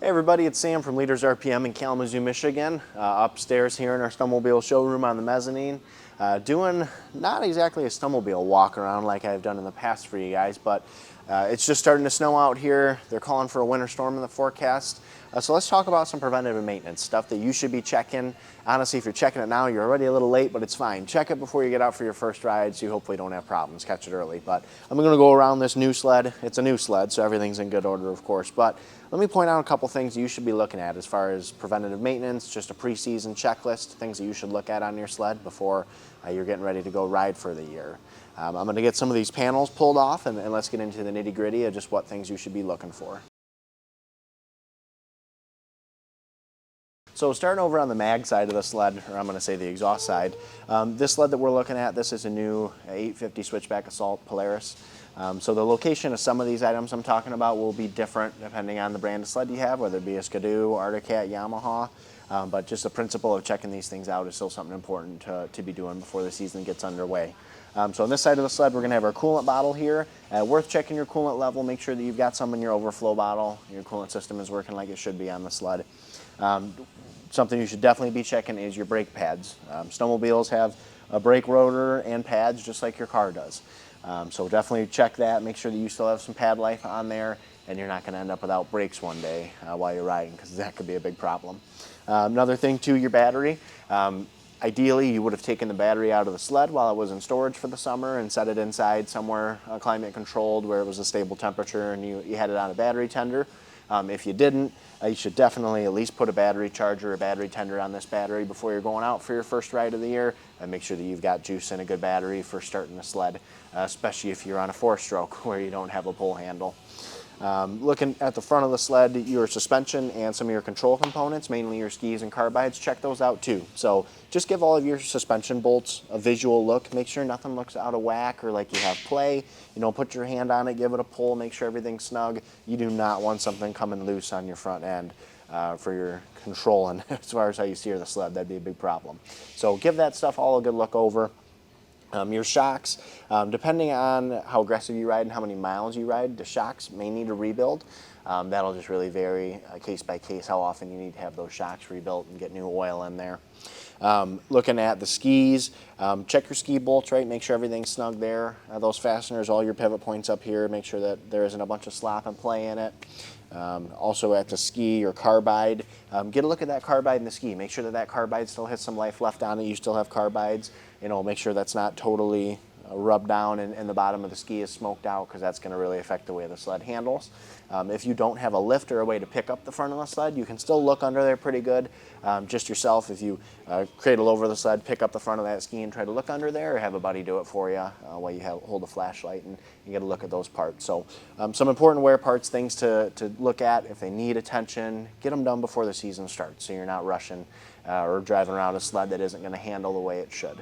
Hey everybody, it's Sam from Leaders RPM in Kalamazoo, Michigan. Upstairs here in our snowmobile showroom on the mezzanine. Doing not exactly a snowmobile walk around like I've done in the past for you guys, but it's just starting to snow out here. They're calling for a winter storm in the forecast. So let's talk about some preventative maintenance stuff that you should be checking. Honestly, if you're checking it now, you're already a little late, but it's fine. Check it before you get out for your first ride so you hopefully don't have problems. Catch it early. But I'm going to go around this new sled. It's a new sled, so everything's in good order, of course. But let me point out a couple things you should be looking at as far as preventative maintenance, just a preseason checklist, things that you should look at on your sled before you're getting ready to go ride for the year. I'm going to get some of these panels pulled off, and let's get into the nitty-gritty of just what things you should be looking for. So starting over on the mag side of the sled, or I'm going to say the exhaust side, this sled that we're looking at, this is a new 850 Switchback Assault Polaris. So the location of some of these items I'm talking about will be different depending on the brand of sled you have, whether it be a Skidoo, Arctic Cat, Yamaha. But just the principle of checking these things out is still something important to be doing before the season gets underway. So on this side of the sled, we're going to have our coolant bottle here. Worth checking your coolant level. Make sure that you've got some in your overflow bottle. Your coolant system is working like it should be on the sled. Something you should definitely be checking is your brake pads. Snowmobiles have a brake rotor and pads just like your car does. So definitely check that. Make sure that you still have some pad life on there and you're not going to end up without brakes one day while you're riding, because that could be a big problem. Another thing too, your battery. Ideally, you would have taken the battery out of the sled while it was in storage for the summer and set it inside somewhere climate controlled where it was a stable temperature and you had it on a battery tender. If you didn't, you should definitely at least put a battery charger or battery tender on this battery before you're going out for your first ride of the year, and make sure that you've got juice and a good battery for starting the sled, especially if you're on a 4-stroke where you don't have a pull handle. Looking at the front of the sled, your suspension and some of your control components, mainly your skis and carbides, check those out too. So just give all of your suspension bolts a visual look. Make sure nothing looks out of whack or like you have play. You know, put your hand on it, give it a pull, make sure everything's snug. You do not want something coming loose on your front end for your control, and as far as how you steer the sled, that'd be a big problem. So give that stuff all a good look over. Your shocks, depending on how aggressive you ride and how many miles you ride, the shocks may need a rebuild. That'll just really vary case by case how often you need to have those shocks rebuilt and get new oil in there. Looking at the skis, check your ski bolts, right? Make sure everything's snug there. Those fasteners, all your pivot points up here, make sure that there isn't a bunch of slop and play in it. Also at the ski or carbide, get a look at that carbide in the ski. Make sure that that carbide still has some life left on it. You still have carbides. You know, make sure that's not totally rubbed down and the bottom of the ski is smoked out, because that's going to really affect the way the sled handles. If you don't have a lift or a way to pick up the front of the sled, you can still look under there pretty good. Just yourself, if you cradle over the sled, pick up the front of that ski and try to look under there, or have a buddy do it for you while you hold a flashlight and you get a look at those parts. So some important wear parts, things to look at if they need attention. Get them done before the season starts so you're not rushing or driving around a sled that isn't going to handle the way it should.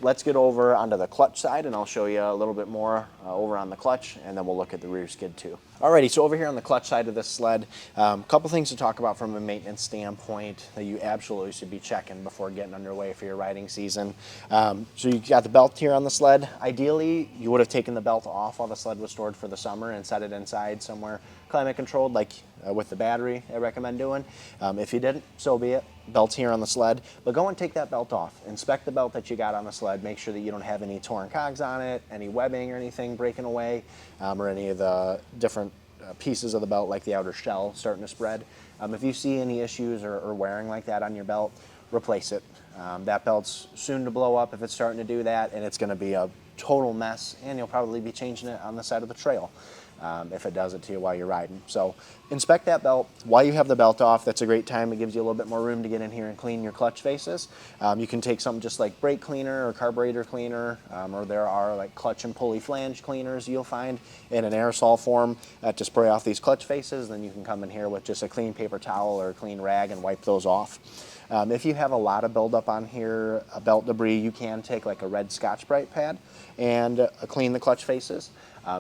Let's get over onto the clutch side and I'll show you a little bit more over on the clutch, and then we'll look at the rear skid too. Alrighty, so over here on the clutch side of this sled, a couple things to talk about from a maintenance standpoint that you absolutely should be checking before getting underway for your riding season. So you got the belt here on the sled. Ideally, you would have taken the belt off while the sled was stored for the summer and set it inside somewhere climate controlled, like with the battery I recommend doing. If you didn't, so be it. Belt's here on the sled, but go and take that belt off. Inspect the belt that you got on the sled. Make sure that you don't have any torn cogs on it, any webbing or anything breaking away, or any of the different pieces of the belt like the outer shell starting to spread. If you see any issues or wearing like that on your belt, replace it. That belt's soon to blow up if it's starting to do that, and it's going to be a total mess, and you'll probably be changing it on the side of the trail if it does it to you while you're riding. So inspect that belt. While you have the belt off, that's a great time. It gives you a little bit more room to get in here and clean your clutch faces. You can take something just like brake cleaner or carburetor cleaner, or there are like clutch and pulley flange cleaners you'll find in an aerosol form to spray off these clutch faces. Then you can come in here with just a clean paper towel or a clean rag and wipe those off. If you have a lot of buildup on here, belt debris, you can take like a red Scotch-Brite pad and clean the clutch faces.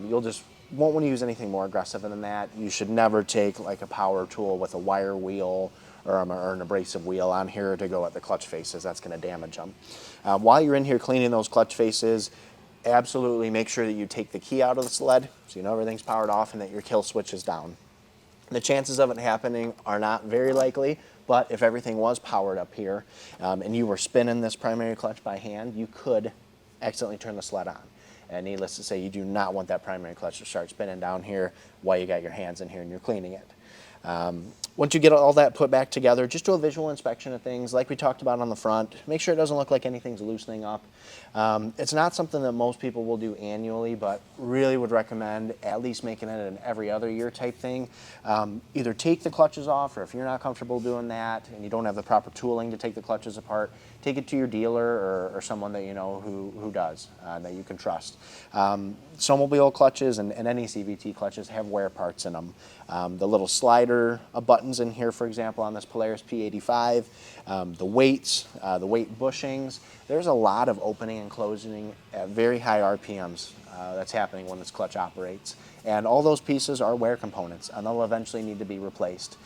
You'll just won't want to use anything more aggressive than that. You should never take like a power tool with a wire wheel or an abrasive wheel on here to go at the clutch faces. That's going to damage them. While you're in here cleaning those clutch faces, absolutely make sure that you take the key out of the sled so you know everything's powered off and that your kill switch is down. The chances of it happening are not very likely, but if everything was powered up here and you were spinning this primary clutch by hand, you could accidentally turn the sled on. And needless to say, you do not want that primary clutch to start spinning down here while you got your hands in here and you're cleaning it. Once you get all that put back together, just do a visual inspection of things like we talked about on the front. Make sure it doesn't look like anything's loosening up. It's not something that most people will do annually, but really would recommend at least making it an every other year type thing. Either take the clutches off, or if you're not comfortable doing that and you don't have the proper tooling to take the clutches apart, take it to your dealer or someone that you know who does, that you can trust. Snowmobile clutches and any CVT clutches have wear parts in them. The little slider buttons in here, for example, on this Polaris P85, the weights, the weight bushings, there's a lot of opening and closing at very high RPMs that's happening when this clutch operates. And all those pieces are wear components, and they'll eventually need to be replaced.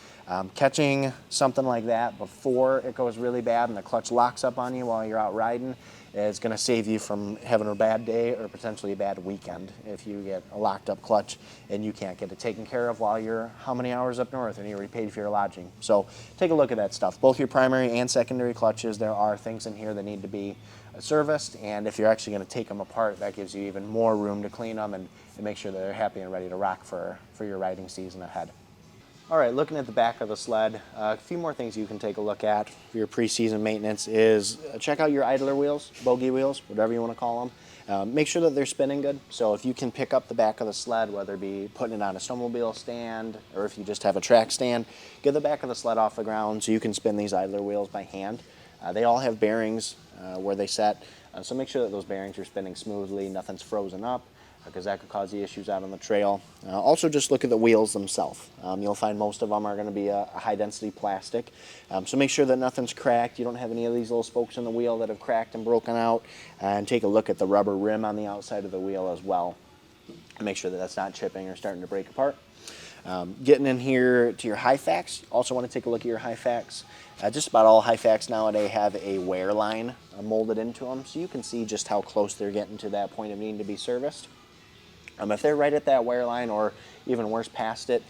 Catching something like that before it goes really bad and the clutch locks up on you while you're out riding is going to save you from having a bad day or potentially a bad weekend if you get a locked up clutch and you can't get it taken care of while you're how many hours up north and you're already paid for your lodging. So take a look at that stuff. Both your primary and secondary clutches, there are things in here that need to be serviced, and if you're actually going to take them apart, that gives you even more room to clean them and make sure that they're happy and ready to rock for your riding season ahead. All right, looking at the back of the sled, a few more things you can take a look at for your preseason maintenance is check out your idler wheels, bogey wheels, whatever you want to call them. Make sure that they're spinning good. So if you can pick up the back of the sled, whether it be putting it on a snowmobile stand or if you just have a track stand, get the back of the sled off the ground so you can spin these idler wheels by hand. They all have bearings where they set, so make sure that those bearings are spinning smoothly, nothing's frozen up, because that could cause you issues out on the trail. Also, just look at the wheels themselves. You'll find most of them are going to be a high-density plastic, so make sure that nothing's cracked. You don't have any of these little spokes in the wheel that have cracked and broken out, and take a look at the rubber rim on the outside of the wheel as well. Make sure that that's not chipping or starting to break apart. Getting in here to your high facts, also want to take a look at your high facts. Just about all high facts nowadays have a wear line molded into them, so you can see just how close they're getting to that point of needing to be serviced. If they're right at that wear line or even worse past it,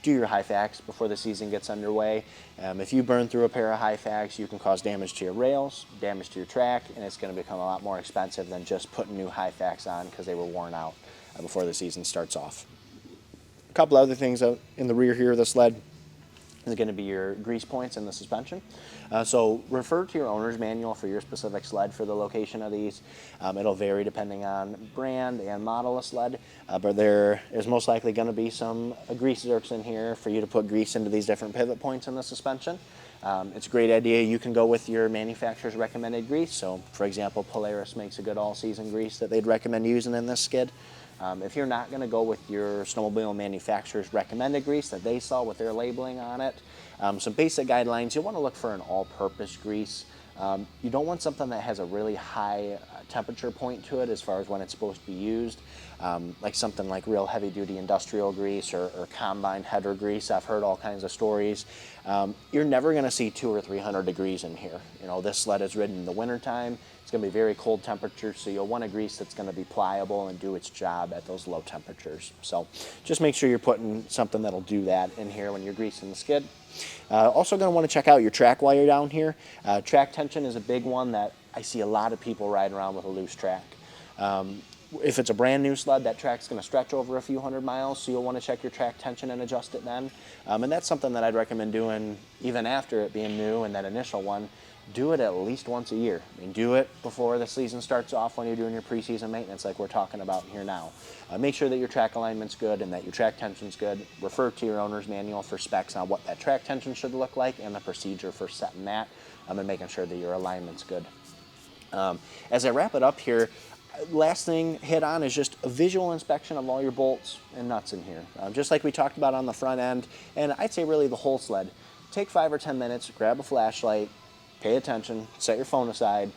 do your high facts before the season gets underway. If you burn through a pair of high facts, you can cause damage to your rails, damage to your track, and it's going to become a lot more expensive than just putting new high facts on because they were worn out before the season starts off. A couple other things out in the rear here of the sled is going to be your grease points in the suspension. So refer to your owner's manual for your specific sled for the location of these. It'll vary depending on brand and model of sled, but there is most likely going to be some grease zerks in here for you to put grease into these different pivot points in the suspension. It's a great idea. You can go with your manufacturer's recommended grease. So for example, Polaris makes a good all-season grease that they'd recommend using in this skid. If you're not going to go with your snowmobile manufacturer's recommended grease that they saw with their labeling on it, some basic guidelines, you'll want to look for an all-purpose grease. You don't want something that has a really high temperature point to it as far as when it's supposed to be used, like something like real heavy-duty industrial grease or combine header grease. I've heard all kinds of stories. You're never going to see 200 or 300 degrees in here. You know, this sled is ridden in the wintertime. It's going to be very cold temperatures, so you'll want a grease that's going to be pliable and do its job at those low temperatures. So just make sure you're putting something that'll do that in here when you're greasing the skid. Also going to want to check out your track while you're down here. Track tension is a big one that I see a lot of people riding around with a loose track. If it's a brand new sled, that track's going to stretch over a few hundred miles, so you'll want to check your track tension and adjust it then. And that's something that I'd recommend doing even after it being new and that initial one. Do it at least once a year. I mean, do it before the season starts off when you're doing your preseason maintenance like we're talking about here now. Make sure that your track alignment's good and that your track tension's good. Refer to your owner's manual for specs on what that track tension should look like and the procedure for setting that and making sure that your alignment's good. As I wrap it up here, last thing hit on is just a visual inspection of all your bolts and nuts in here. Just like we talked about on the front end, and I'd say really the whole sled. Take 5 or 10 minutes, grab a flashlight, pay attention, set your phone aside,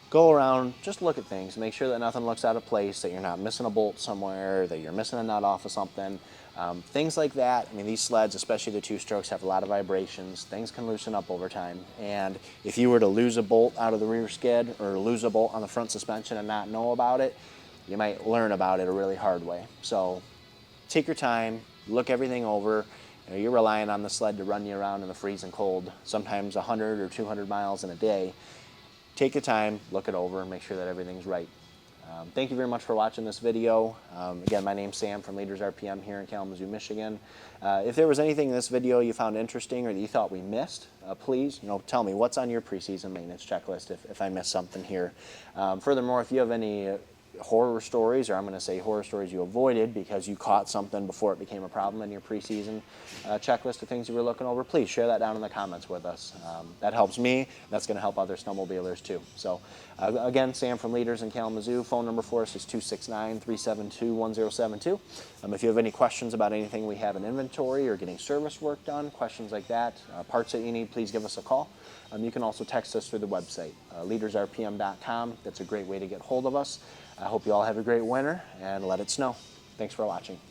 go around, just look at things, make sure that nothing looks out of place, that you're not missing a bolt somewhere, that you're missing a nut off of something. Things like that. I mean, these sleds, especially the two-strokes, have a lot of vibrations. Things can loosen up over time. And if you were to lose a bolt out of the rear skid or lose a bolt on the front suspension and not know about it, you might learn about it a really hard way. So take your time, look everything over, you're relying on the sled to run you around in the freezing cold, sometimes 100 or 200 miles in a day. Take your time, look it over, and make sure that everything's right. Thank you very much for watching this video. Again, my name's Sam from Leaders RPM here in Kalamazoo, Michigan. If there was anything in this video you found interesting or that you thought we missed, please tell me what's on your preseason maintenance checklist if I missed something here. Furthermore, if you have any horror stories, or I'm going to say horror stories you avoided because you caught something before it became a problem in your preseason checklist of things you were looking over, please share that down in the comments with us. That helps me. That's going to help other snowmobilers too. So again, Sam from Leaders in Kalamazoo. Phone number for us is 269-372-1072. If you have any questions about anything we have in inventory or getting service work done, questions like that, parts that you need, please give us a call. You can also text us through the website, leadersrpm.com. That's a great way to get hold of us. I hope you all have a great winter, and let it snow. Thanks for watching.